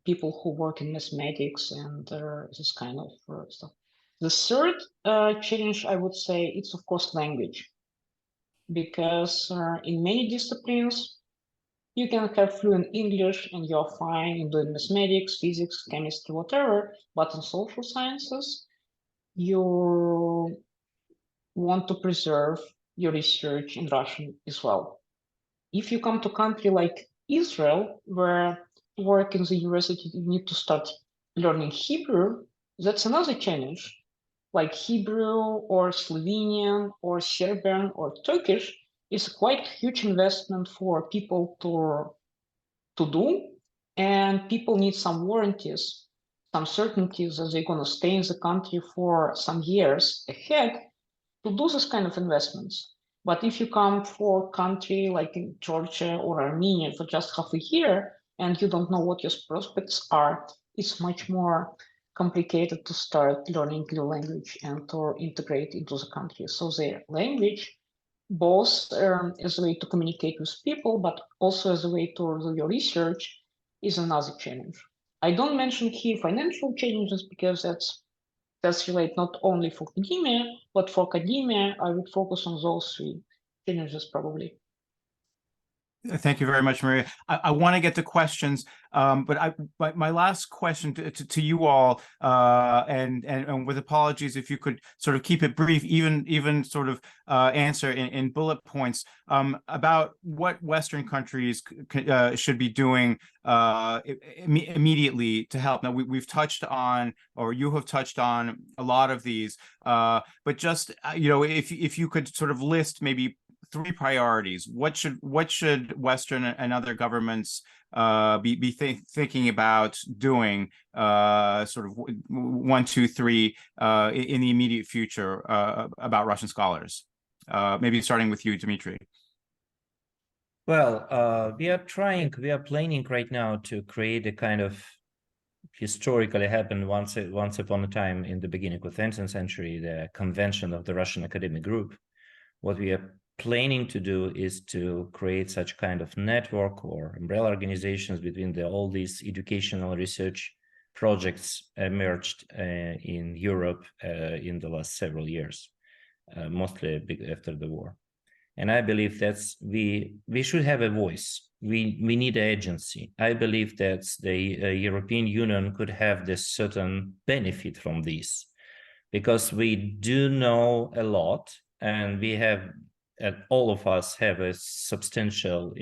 people who work in mathematics and this kind of stuff. The third challenge, I would say, it's of course language, because in many disciplines, you can have fluent English and you're fine in doing mathematics, physics, chemistry, whatever, but in social sciences, you want to preserve your research in Russian as well. If you come to a country like Israel, where work in the university, you need to start learning Hebrew, that's another challenge. Like Hebrew or Slovenian or Serbian or Turkish is quite huge investment for people to do. And people need some warranties, some certainties that they're going to stay in the country for some years ahead to do this kind of investments. But if you come for a country like in Georgia or Armenia for just half a year and you don't know what your prospects are, it's much more complicated to start learning new language and to integrate into the country. So the language, both as a way to communicate with people, but also as a way to do your research, is another challenge. I don't mention here financial challenges because that's relate not only for academia, but for academia, I would focus on those three challenges probably. Thank you very much, Maria. I want to get to questions, but my last question to you all, and with apologies if you could sort of keep it brief, even sort of answer in bullet points about what Western countries should be doing immediately to help. Now we've touched on, or you have touched on a lot of these, but just if you could sort of list maybe three priorities, what should Western and other governments be thinking about doing sort of 1, 2, 3 in the immediate future about Russian scholars? Maybe starting with you, Dmitry. Well, we are planning right now to create a kind of historically happened once upon a time in the beginning of the 20th century, the convention of the Russian academic group. What we are planning to do is to create such kind of network or umbrella organizations between all these educational research projects emerged in Europe in the last several years, mostly after the war. And I believe that's we should have a voice. We need an agency. I believe that the European Union could have this certain benefit from this, because we do know a lot, and we have all of us have a substantial,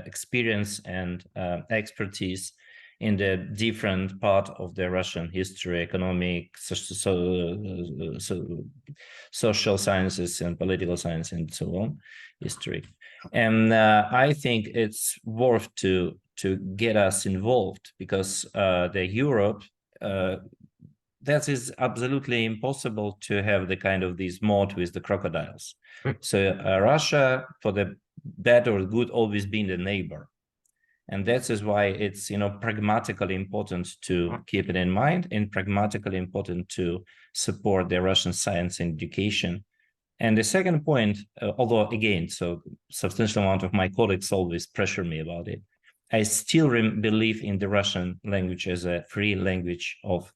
experience and expertise in the different part of the Russian history, economic, social sciences and political science and so on, history. And I think it's worth to get us involved, because the Europe, that is absolutely impossible to have the kind of this mode with the crocodiles. So Russia, for the bad or good, always been the neighbor. And that is why it's, pragmatically important to keep it in mind, and pragmatically important to support the Russian science and education. And the second point, although again, so substantial amount of my colleagues always pressure me about it, I still believe in the Russian language as a free language of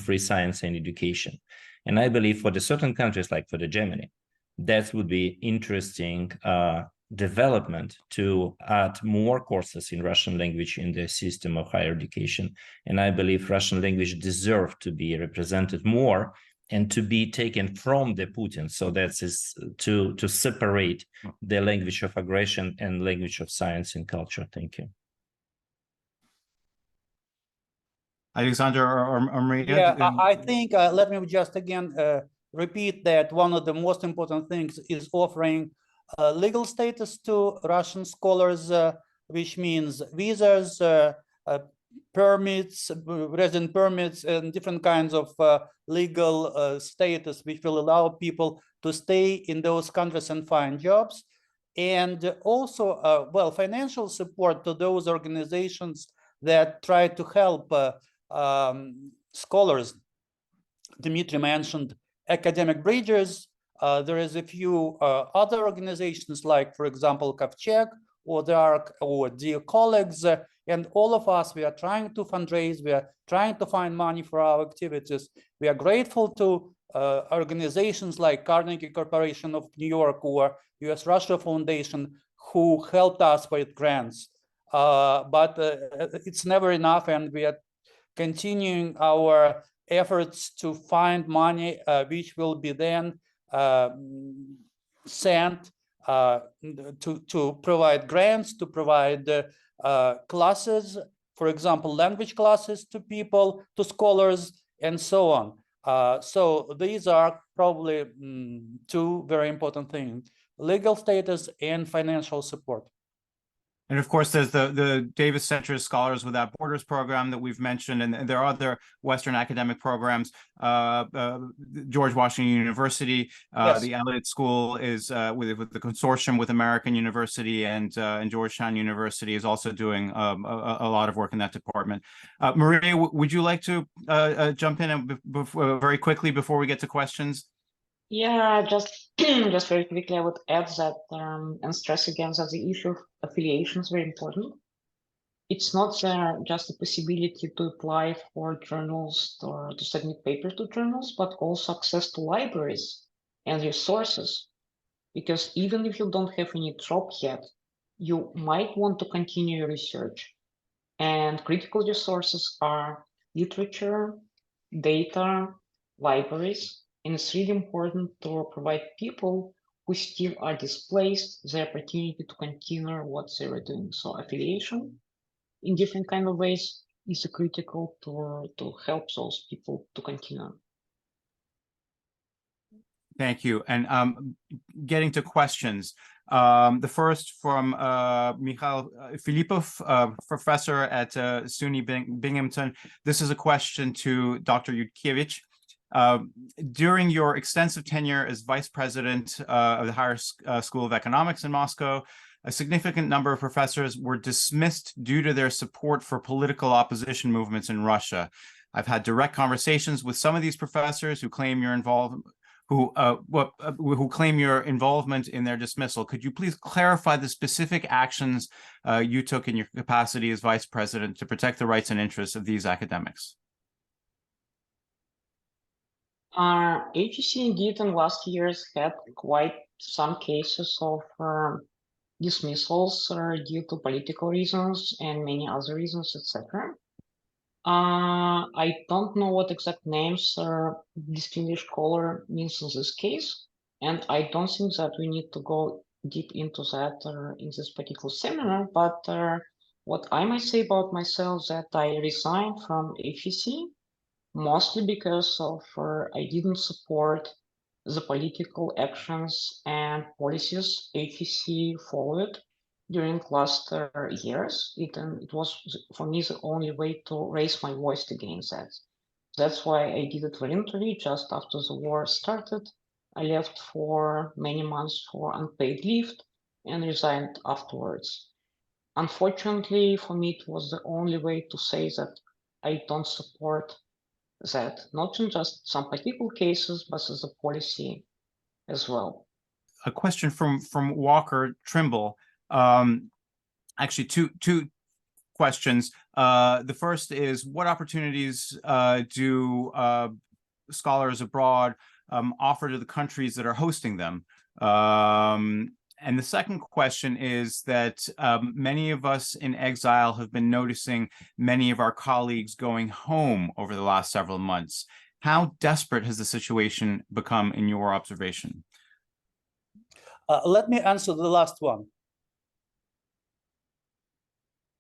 free science and education. And I believe for the certain countries, like for the Germany, that would be interesting development to add more courses in Russian language in the system of higher education. And I believe Russian language deserves to be represented more and to be taken from the Putin. So that is to separate the language of aggression and language of science and culture. Thank you. Alexander or Maria? Yeah, I think, let me just again repeat that one of the most important things is offering legal status to Russian scholars, which means visas, permits, resident permits, and different kinds of legal status, which will allow people to stay in those countries and find jobs. And also, financial support to those organizations that try to help scholars. Dmitry mentioned academic bridges. There is a few other organizations, like, for example, Kovcheg or the ARC or Dear Colleagues, and all of us, we are trying to fundraise, we are trying to find money for our activities. We are grateful to organizations like Carnegie Corporation of New York or US Russia Foundation, who helped us with grants. But it's never enough, and we are continuing our efforts to find money which will be then sent to provide grants, to provide classes, for example, language classes to people, to scholars, and so on. So these are probably two very important things: legal status and financial support. And of course, there's the Davis Center Scholars Without Borders program that we've mentioned, and there are other Western academic programs. George Washington University, Yes. The Elliott School is with the consortium with American University, and Georgetown University is also doing a lot of work in that department. Maria, would you like to jump in very quickly before we get to questions? Yeah, just just very quickly, I would add that and stress again that the issue of affiliation is very important. It's not just a possibility to apply for journals or to submit papers to journals, but also access to libraries and resources. Because even if you don't have any job yet, you might want to continue your research. And critical resources are literature, data, libraries. And it's really important to provide people who still are displaced the opportunity to continue what they were doing. So affiliation in different kind of ways is critical to help those people to continue. Thank you. And getting to questions. The first from Mikhail Filipov, professor at SUNY Binghamton. This is a question to Dr. Yudkevich. During your extensive tenure as vice president of the Higher School of Economics in Moscow, a significant number of professors were dismissed due to their support for political opposition movements in Russia. I've had direct conversations with some of these professors who claim your claim your involvement in their dismissal. Could you please clarify the specific actions you took in your capacity as vice president to protect the rights and interests of these academics? HEC indeed in last years had quite some cases of dismissals due to political reasons and many other reasons, etc. I don't know what exact names distinguished caller means in this case, and I don't think that we need to go deep into that in this particular seminar, but what I might say about myself that I resigned from HEC mostly because of I didn't support the political actions and policies HEC followed during last years. It was for me the only way to raise my voice against that. That's why I did it voluntarily just after the war started. I left for many months for unpaid leave and resigned afterwards. Unfortunately, for me, it was the only way to say that I don't support that, not in just some particular cases, but as a policy as well. A question from Walker Trimble. Actually, two questions. The first is, what opportunities do scholars abroad offer to the countries that are hosting them? And the second question is that many of us in exile have been noticing many of our colleagues going home over the last several months. How desperate has the situation become in your observation? Let me answer the last one.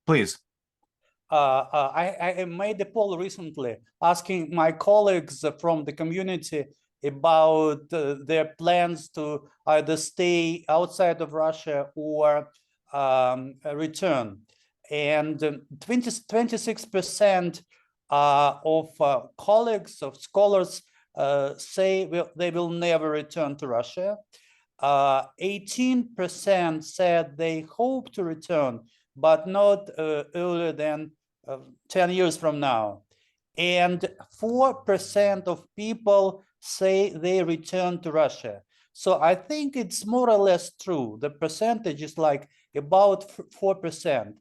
Please. I made a poll recently asking my colleagues from the community about their plans to either stay outside of Russia or return. And 26% of colleagues, of scholars say they will never return to Russia. 18% said they hope to return, but not earlier than 10 years from now. And 4% of people say they return to Russia. So I think it's more or less true. The percentage is like about 4%,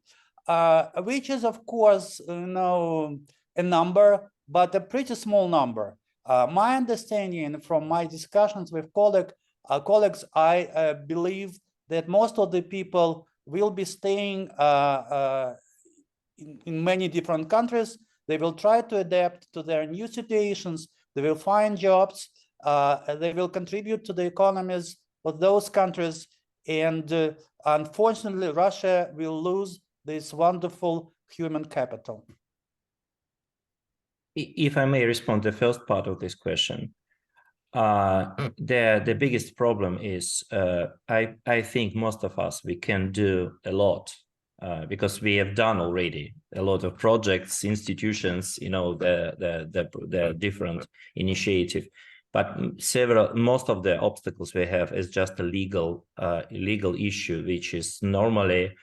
which is, of course, a number, but a pretty small number. My understanding from my discussions with colleagues, I believe that most of the people will be staying in many different countries. They will try to adapt to their new situations. They will find jobs. They will contribute to the economies of those countries. And unfortunately, Russia will lose this wonderful human capital. If I may respond to the first part of this question, the biggest problem is I think most of us, we can do a lot because we have done already a lot of projects, institutions, the different initiative. But most of the obstacles we have is just a legal issue, which is normally,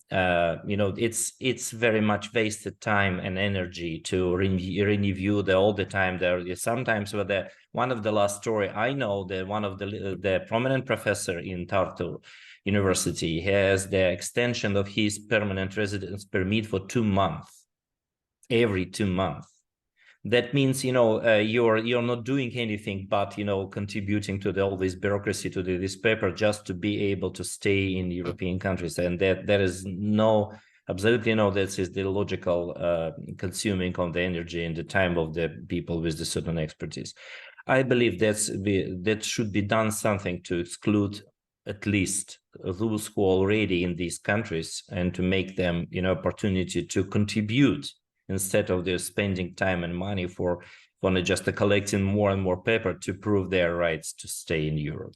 it's very much wasted time and energy to renew all the time. There is sometimes where one of the last story I know that one of the prominent professor in Tartu University has the extension of his permanent residence permit for 2 months, every 2 months. That means, you're not doing anything but, contributing to all this bureaucracy, to this paper, just to be able to stay in European countries. And that there is absolutely this is the logical consuming of the energy and the time of the people with the certain expertise. I believe that should be done something to exclude at least those who are already in these countries and to make them, opportunity to contribute instead of their spending time and money for only just collecting more and more paper to prove their rights to stay in Europe.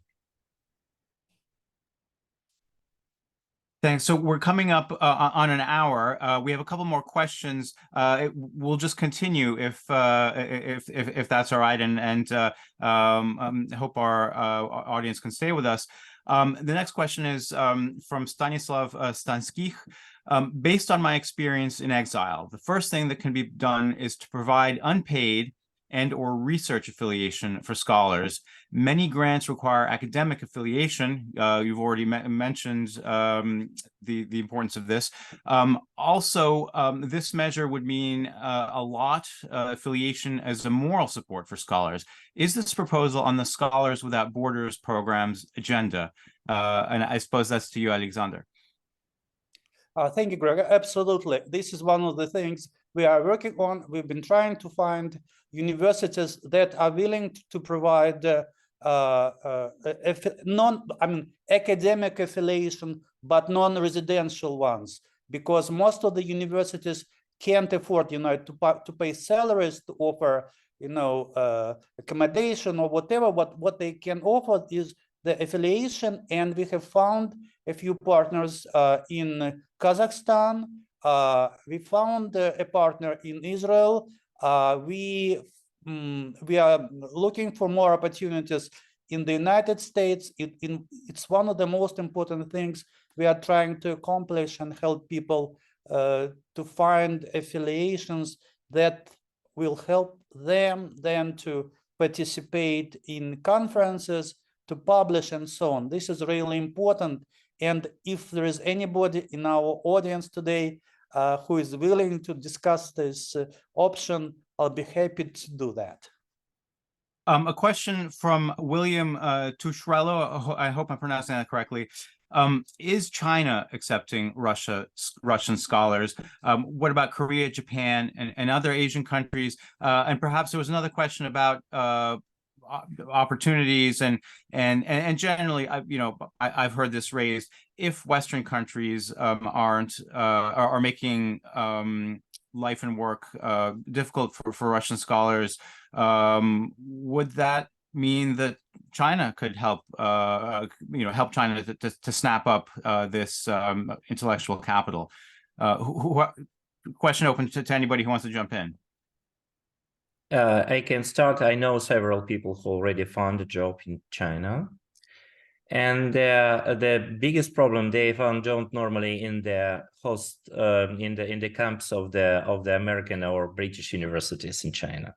Thanks. So we're coming up on an hour. We have a couple more questions. We'll just continue if that's all right, and hope our audience can stay with us. The next question is from Stanislav Stanskich. Based on my experience in exile, the first thing that can be done is to provide unpaid and/or research affiliation for scholars. Many grants require academic affiliation. You've already mentioned the importance of this. Also, this measure would mean a lot affiliation as a moral support for scholars. Is this proposal on the Scholars Without Borders program's agenda? And I suppose that's to you, Alexander. Thank you, Greg. Absolutely. This is one of the things we are working on. We've been trying to find universities that are willing to provide academic affiliation, but non-residential ones, because most of the universities can't afford, to pay salaries to offer, accommodation or whatever. What they can offer is the affiliation, and we have found a few partners in Kazakhstan. We found a partner in Israel. We are looking for more opportunities in the United States. It's one of the most important things we are trying to accomplish and help people to find affiliations that will help them then to participate in conferences, to publish, and so on. This is really important. And if there is anybody in our audience today who is willing to discuss this option, I'll be happy to do that. A question from William Tushrello. I hope I'm pronouncing that correctly. Is China accepting Russian scholars? What about Korea, Japan, and other Asian countries? And perhaps there was another question about opportunities and generally, I've heard this raised. If Western countries are making life and work difficult for Russian scholars, would that mean that China could help help China to snap up this intellectual capital? Question open to anybody who wants to jump in. I can start. I know several people who already found a job in China, and the biggest problem they found job normally in the host in the camps of the American or British universities in China,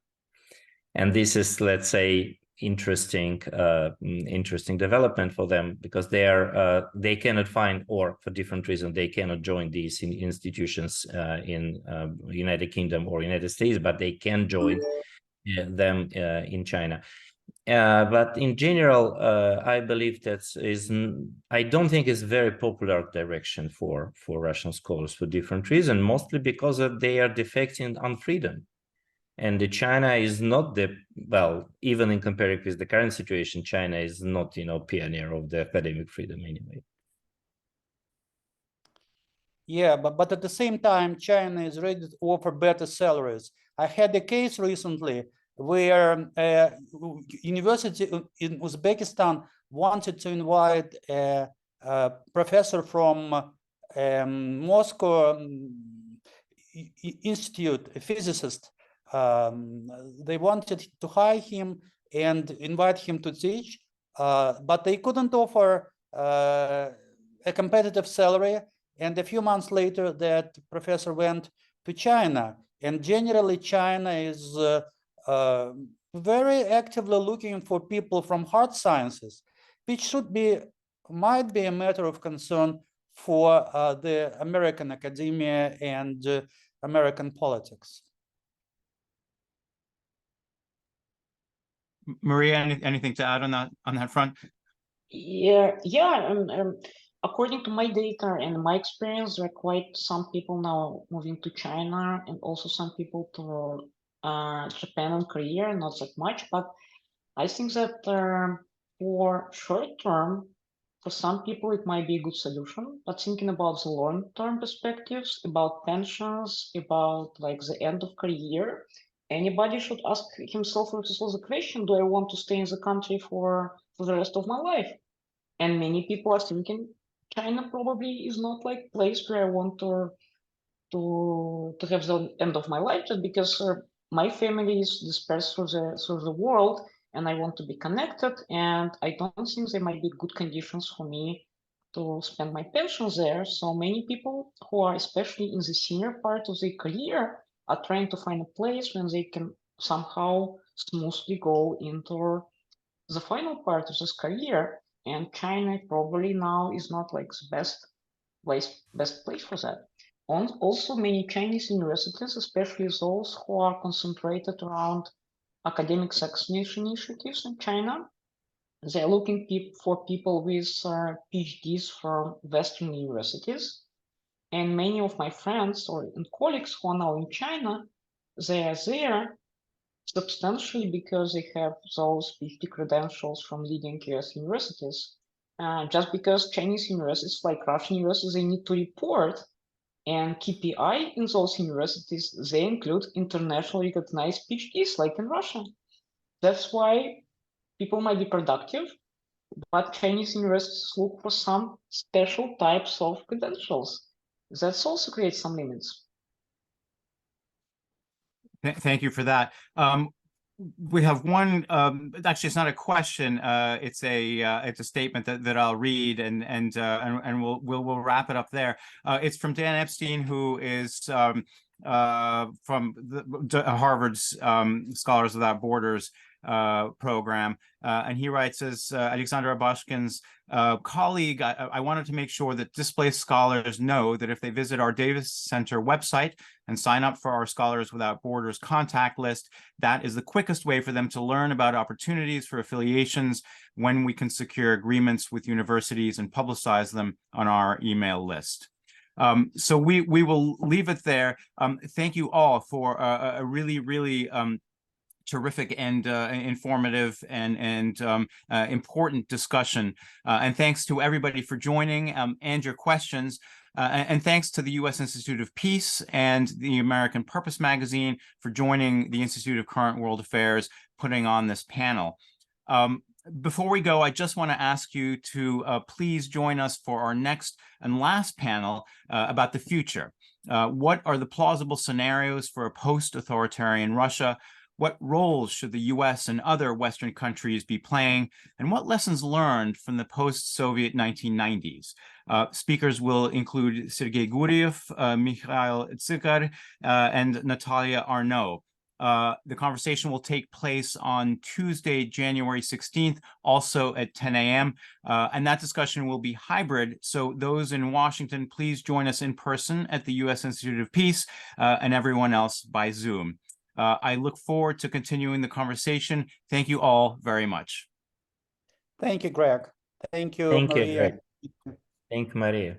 and this is, let's say, interesting development for them, because they cannot find, or for different reasons they cannot join these institutions in United Kingdom or United States, but they can join them in China. But in general, I believe I don't think it's very popular direction for Russian scholars for different reasons, mostly because they are defecting on freedom. And China is not even in comparison with the current situation, China is not, pioneer of the academic freedom anyway. Yeah, but at the same time, China is ready to offer better salaries. I had a case recently where a university in Uzbekistan wanted to invite a professor from Moscow Institute, a physicist. They wanted to hire him and invite him to teach, but they couldn't offer a competitive salary. And a few months later, that professor went to China. And generally, China is very actively looking for people from hard sciences, which might be a matter of concern for the American academia and American politics. Maria, anything to add on that front? Yeah. According to my data and my experience, there are quite some people now moving to China, and also some people to Japan and Korea, not that much. But I think that for short term, for some people, it might be a good solution. But thinking about the long-term perspectives, about pensions, about like the end of career, anybody should ask himself or herself the question, do I want to stay in the country for the rest of my life? And many people are thinking China probably is not like place where I want to have the end of my life, just because my family is dispersed through the world, and I want to be connected, and I don't think there might be good conditions for me to spend my pension there. So many people who are especially in the senior part of their career are trying to find a place when they can somehow smoothly go into the final part of this career. And China probably now is not like the best place for that. Also, many Chinese universities, especially those who are concentrated around academic success initiatives in China, they're looking for people with PhDs from Western universities. And many of my friends or colleagues who are now in China, they are there substantially because they have those PhD credentials from leading US universities. Just because Chinese universities, like Russian universities, they need to report, and KPI in those universities, they include internationally recognized PhDs, like in Russia. That's why people might be productive, but Chinese universities look for some special types of credentials. That's also creates some limits. Thank you for that. We have one. Actually, it's not a question. It's a statement that I'll read, and we'll wrap it up there. It's from Dan Epstein, who is from Harvard's Scholars Without Borders program, and he writes, as Alexander Abashkin's colleague, I wanted to make sure that displaced scholars know that if they visit our Davis Center website and sign up for our Scholars Without Borders contact list, that is the quickest way for them to learn about opportunities for affiliations when we can secure agreements with universities and publicize them on our email list. So we will leave it there. Thank you all for a really terrific and informative and important discussion. And thanks to everybody for joining and your questions. And thanks to the U.S. Institute of Peace and the American Purpose magazine for joining the Institute of Current World Affairs, putting on this panel. Before we go, I just want to ask you to please join us for our next and last panel about the future. What are the plausible scenarios for a post-authoritarian Russia? What roles should the U.S. and other Western countries be playing? And what lessons learned from the post-Soviet 1990s? Speakers will include Sergei Guriev, Mikhail Tsikar, and Natalia Arnaud. The conversation will take place on Tuesday, January 16th, also at 10 a.m. And that discussion will be hybrid. So those in Washington, please join us in person at the U.S. Institute of Peace, and everyone else by Zoom. I look forward to continuing the conversation. Thank you all very much. Thank you, Greg. Thank you, Thank Maria. you, Greg. Thank you, Maria.